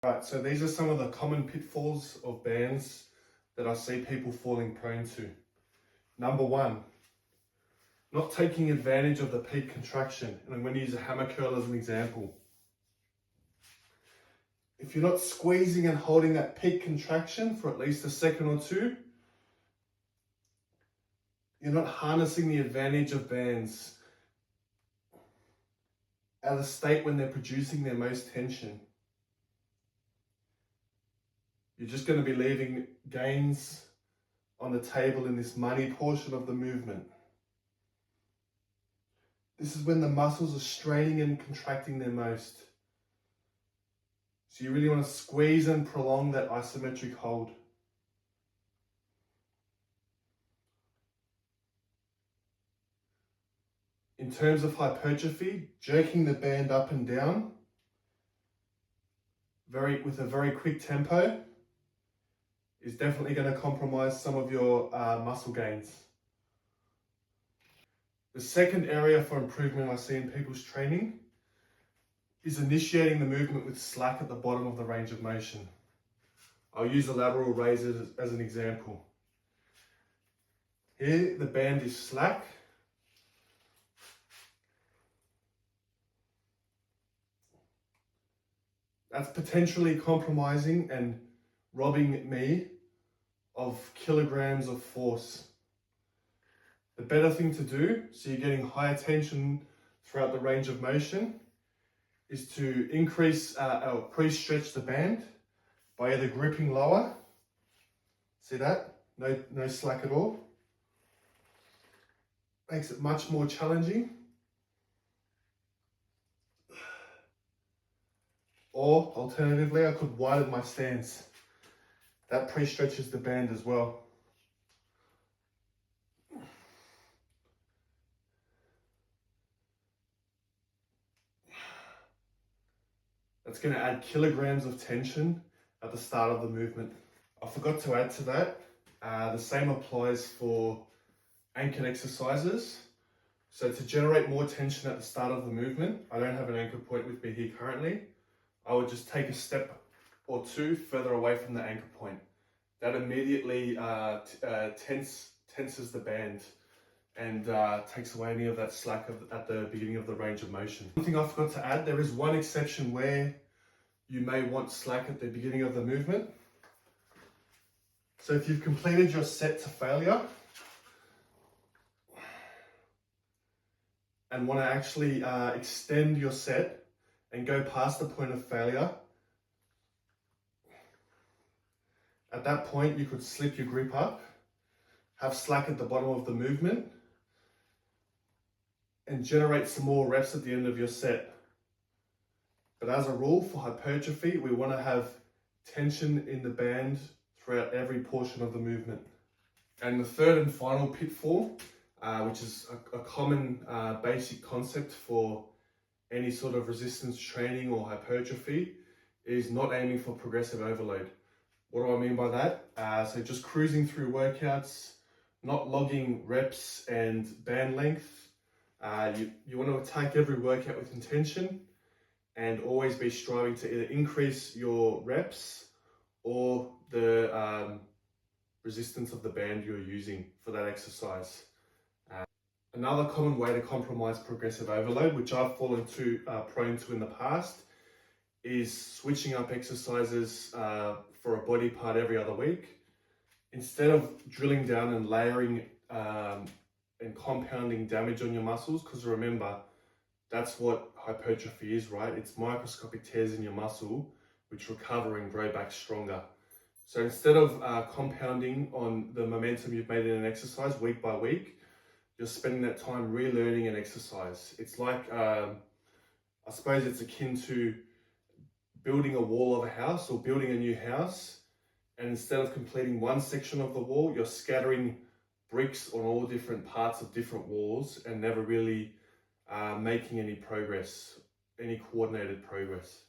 Right, so these are some of the common pitfalls of bands that I see people falling prone to. Number one, not taking advantage of the peak contraction. And I'm going to use a hammer curl as an example. If you're not squeezing and holding that peak contraction for at least a second or two, you're not harnessing the advantage of bands at a state when they're producing their most tension. You're just going to be leaving gains on the table in this money portion of the movement. This is when the muscles are straining and contracting their most. So you really want to squeeze and prolong that isometric hold. In terms of hypertrophy, jerking the band up and down with a very quick tempo is definitely going to compromise some of your muscle gains. The second area for improvement I see in people's training is initiating the movement with slack at the bottom of the range of motion. I'll use the lateral raise as an example. Here the band is slack. That's potentially compromising and robbing me of kilograms of force. The better thing to do, so you're getting higher tension throughout the range of motion, is to increase or pre-stretch the band by either gripping lower. See that? No slack at all. Makes it much more challenging. Or alternatively, I could widen my stance. That pre-stretches the band as well. That's going to add kilograms of tension at the start of the movement. I forgot to add to that, the same applies for anchored exercises. So to generate more tension at the start of the movement, I don't have an anchor point with me here currently. I would just take a step or two further away from the anchor point. That immediately tenses the band and takes away any of that slack at the beginning of the range of motion. One thing I forgot to add, there is one exception where you may want slack at the beginning of the movement. So if you've completed your set to failure and want to actually extend your set and go past the point of failure, at that point you could slip your grip up, have slack at the bottom of the movement, and generate some more reps at the end of your set. But as a rule, for hypertrophy, we want to have tension in the band throughout every portion of the movement. And the third and final pitfall, which is a common basic concept for any sort of resistance training or hypertrophy, is not aiming for progressive overload. What do I mean by that? So just cruising through workouts, not logging reps and band length. You want to attack every workout with intention and always be striving to either increase your reps or the resistance of the band you're using for that exercise. Another common way to compromise progressive overload, which I've fallen prone to in the past, is switching up exercises for a body part every other week. Instead of drilling down and layering and compounding damage on your muscles, because remember, that's what hypertrophy is, right? It's microscopic tears in your muscle, which recover and grow back stronger. So instead of compounding on the momentum you've made in an exercise week by week, you're spending that time relearning an exercise. It's like, I suppose it's akin to building a wall of a house or building a new house. And instead of completing one section of the wall, you're scattering bricks on all different parts of different walls and never really making any progress, any coordinated progress.